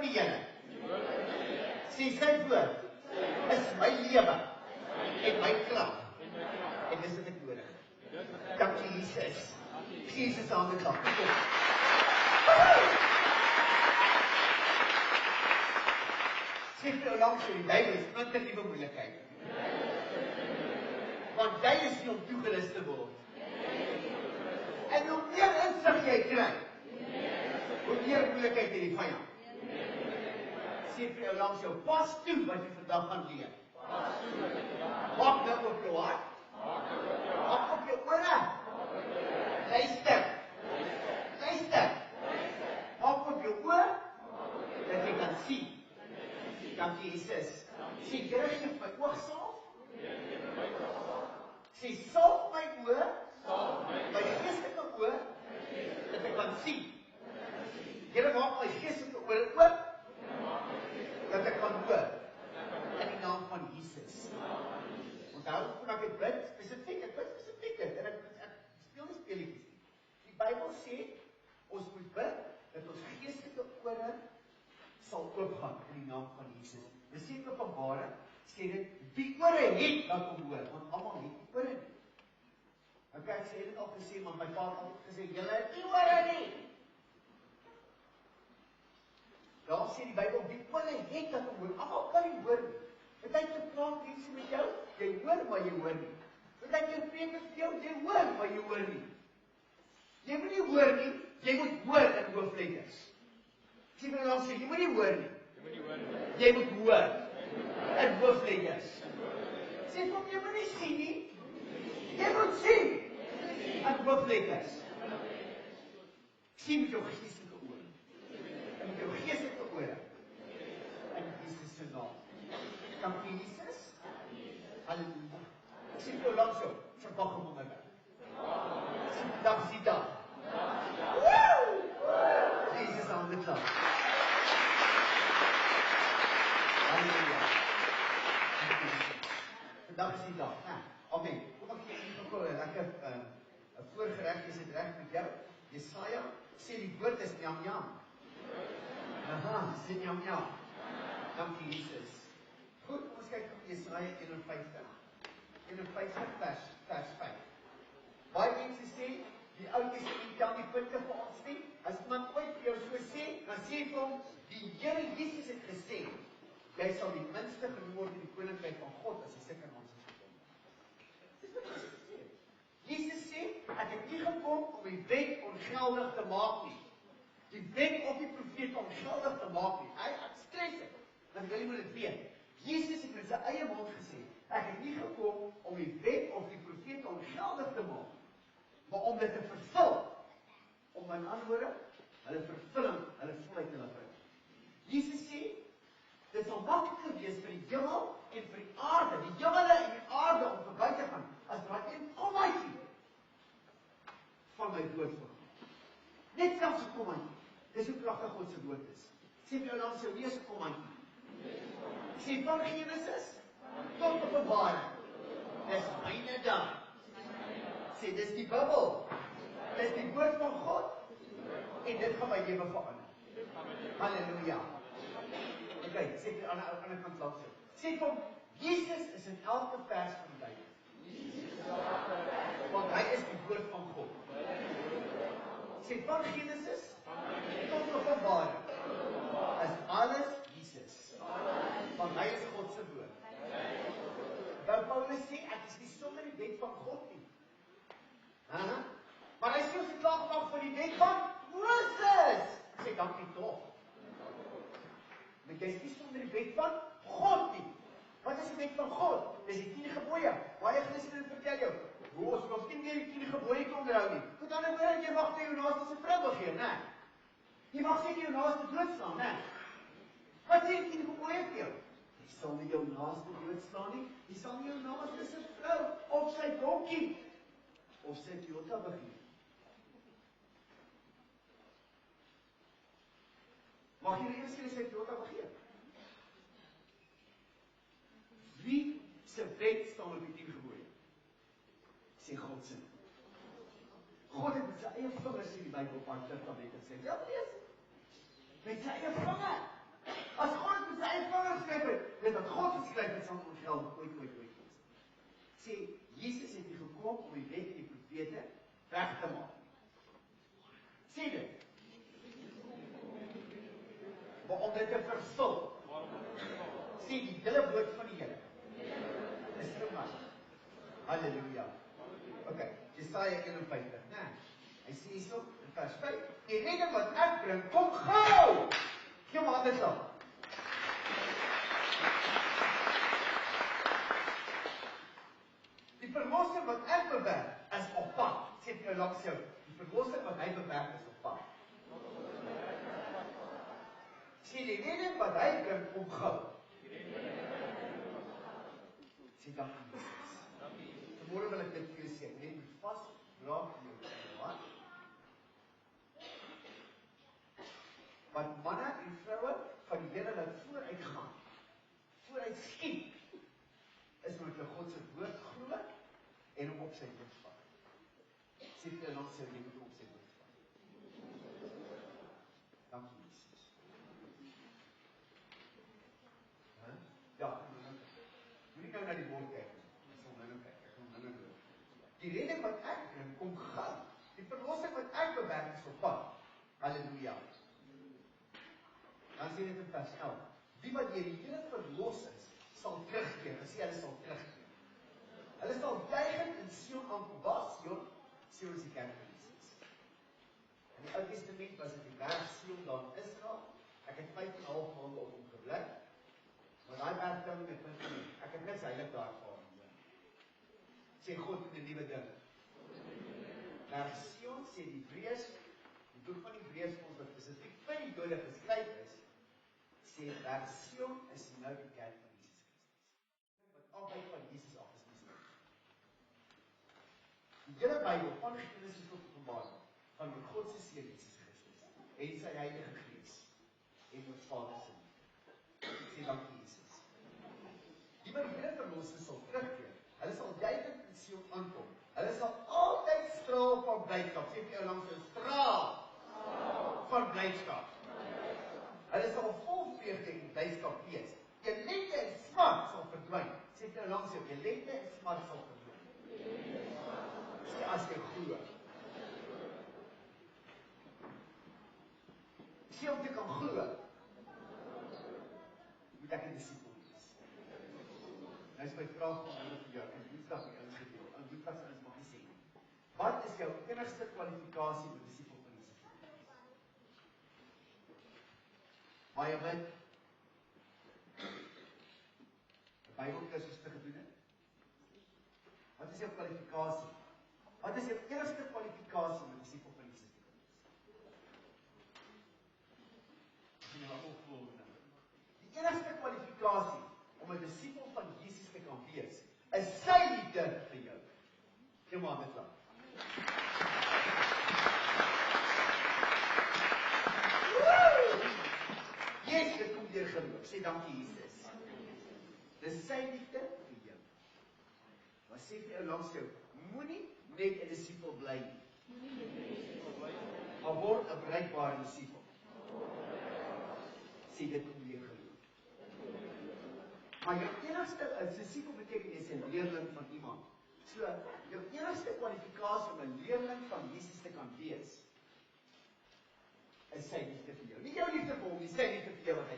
van die Here. Sê sy woord is my lewe en my krag. En dis wat ek nodig. Dankie Jesus. Jesus aan die klap. Sê vir jou langs die duiwel is net 'n nuwe moeilikheid. Want jy is nie om toegerus te word. En hoe meer insig jy kry, hoe meer moeilikheid het die vyand. Sê vir jou langs jou, pas toe wat jy vandag gaan leer. Maak nou op jou hart. Maak op jou ore. Luister. Maak op jou oor, dat jy kan sien. Dankie Jesus. Sê, Here gee my oogsalf. Sê, salf my oor, my geestelike oor, dat ek kan sien. Here, maak my geestelike oor oop, dat ek kan hoor. In die naam van Jesus. Onthou, voordat ek bid spesifiek, en ek speel nie speletjies nie. Die Bybel sê, ons moet bid, dat ons geestelike ore sal oopgaan in die naam van Jesus. Dis sê Openbaring, sê dit, wie ore het, laat hom hoor, want almal het die ore nie. Ek sê dit al gesê, maar my pa het altyd gesê, julle het nie ore nie. Daar sê die Bybel, wie ore het, laat hom hoor, almal kan nie hoor nie. Het hy gepraat mense met jou, jy hoor, maar jy hoor nie. Het hy gepreek met jou, jy hoor, maar jy hoor nie. Jy moet nie hoor nie, jy moet hoor in hoofletters. Sê my dan sê, jy moet nie hoor nie. Jy moet hoor in hoofletters. Sê vir hom, jy moet nie sien nie. Jy moet sien in hoofletters. Sien met jou geestelike ore. En met jou geestelike ore. In Jesus se naam. Dankie Jesus. Halleluja. Ek sê vir jou langs jou, verwag hom onderweg. Dag is die dag. Jesus aan die klap. Halleluja. Vandag is die dag. Amen. Kom ek gee vir 'n lekker voorgereg, is dit reg met jou? Jesaja sê die woord is jam jam. Aha, sê jam jam. Dankie Jesus. Goed, ons kyk op Jesaja 51. 51 vers 5. Baie mense sê, die Ou Testament kan die punte vir ons nie. As iemand ooit vir jou so sê, dan sê vir hom, die Here Jesus het gesê, jy sal die minste genoem word in die koninkryk van God, as jy seker aan ons is gekom. Dis wat Jesus sê. Jesus sê, ek het nie gekom om die wet ongeldig te maak nie. Die wet of die profeet ongeldig te maak nie. Hy stres dit, want jy moet dit weet. Jesus het met sy eie mond gesê, ek het nie gekom om die wet of die profeet ongeldig te maak, maar om dit te vervul. Om in ander woorde, hulle vervulling, hulle volheid te laat bring. Jesus sê, dit sal maklik wees vir die hemel en vir die aarde, die hemele en die aarde om verby te gaan, as daar een kommaatjie van my woord voorkom. Net selfs 'n kommaatjie. Dis hoe kragtig God se woord is. Sê vir jou dan sê, wees 'n kommaatjie. Sê van Genesis tot Openbaring. Dis myne dan. Sê, dis die Bybel. Dis die woord van God. En dit gaan my lewe verander. Halleluja. Okay, sê vir aan die ander kant langs jou. Sê vir hom, Jesus is in elke vers van die Bybel. Want hy is die woord van God. Sê van Genesis tot Openbaring. Is alles Jesus. Want hy is God se woord. Dan Paulus sê, ek is nie sonder die wet van God nie. Maar hy sê ons het klaar gemaak vir die wet van Moses. Sê, dankie tog. Want jy is nie sonder die wet van God nie. Wat is die wet van God? Dis die 10 gebooie. Baie Christene vertel jou, ons mag nie meer die 10 gebooie kon onthou nie. Met ander woorde, jy mag vir jou naaste se vrou begeer, né? Jy mag seker jou naaste doodslaan, né? Wat sê die 10 gebooie vir jou? Jy sal nie jou naaste doodslaan nie. Jy sal nie jou naaste se vrou of sy donkie of sy Toyota begeer. Mag jy eers sê sy Toyota begeer? Wie se wet staan op die 10 gebooie? Sê God se. God het met sy eie vingers in die Bybel van Testament gesê. Ja, lees. Met sy eie vinger. dit sal ongeldig ooit wees. Sê, Jesus het nie gekom om die wet en die profete reg te maak. Sê dit. Maar om dit te vervul. Sê die hele woord van die Here. Is vir my. Halleluja. Ok, Jesaja 51, né? Hy sê hierso in vers 5, die redding wat ek bring, kom gou! Gee my hande saam. Die verlossing wat ek bewerk is op pad. Sê vir jou langs jou, die verlossing wat hy bewerk is op pad. Sê die redding wat hy bring, kom gou. Sê dankie Jesus. Vanmorgen wil ek dit vir jou sê, net moet vastdraag in jou hart. Want manne en vroue van die Here wat vooruit gaan, vooruit skiet, is met hulle God se woord glo en hom op sy woord vat. Sê vir langs jou, jy moet op sy woord vat. Dankie Jesus. Ja, moet nie nou na die woord kyk. Ek sal nou kyk, ek gaan nou. Die redding wat ek bring, kom gou. Die verlossing wat ek bewerk is op pad. Halleluja. Dan sê dit in vers 11. Die wat deur die Here verlos is, sal terugkeer. Hy sê hulle sal terugkeer. Hulle sal juigend in Sion aankom. Waar Sion? Sion is die kerk van Jesus. In die Ou Testament was dit die berg Sion daar in Israel. Ek het 5,5 maande op hom gebly. Maar daai berg ding met my, ek het niks heilig daar gehad. Sê God in 'n nuwe ding. Berg Sion sê die Hebreërs, die boek van die Hebreërs wat spesifiek vir die Jode geskryf is, sê berg Sion is nou die kerk van Jesus Christus. Wat altyd van Jesus af is mislukt. Die hele Bybel van Genesis tot Openbaring van God se seun Jesus Christus en sy Heilige Gees en ons Vader se liefde. Sê dankie Jesus. Die wat die Here verlos is sal terugkeer. Hulle sal juigend in Sion aankom. Hulle sal altyd straal van blydskap. Sê vir jou langs 'n straal van blydskap. Hulle sal vol vreugde en blydskap wees. Ellende en smart sal verdwyn. Sê vir jou langs jou, ellende en smart sal verdwyn. Sê as jy glo. Sê om te kan glo. Moet ek 'n disipel wees. Nou is my vraag vir jou, en Woensdag het ons gedeel, en Woensdag sal ons mag nie sê. Wat is jou enigste kwalifikasie om 'n disipel van Jesus te wees? Baie bid. 'n Bybelkursus te gedoen het? Wat is jou kwalifikasie? Wat is jou enigste kwalifikasie om 'n disipel van Jesus te wees? Die enigste kwalifikasie om 'n disipel van Jesus te kan wees, is sy liefde vir jou. Gee maar dit lank. Yes, dit kom deur geloof. Sê dankie Jesus. Dis sy liefde vir jou. Maar sê vir jou langs jou, moenie net 'n disipel bly nie. Maar word 'n bruikbare disipel. Sê dit kom deur geloof. Maar jou enigste, 'n disipel beteken jy is 'n leerling van iemand. So, jou enigste kwalifikasie om 'n leerling van Jesus te kan wees, is sy liefde vir jou. Nie jou liefde vir hom, nie sy liefde vir jou wat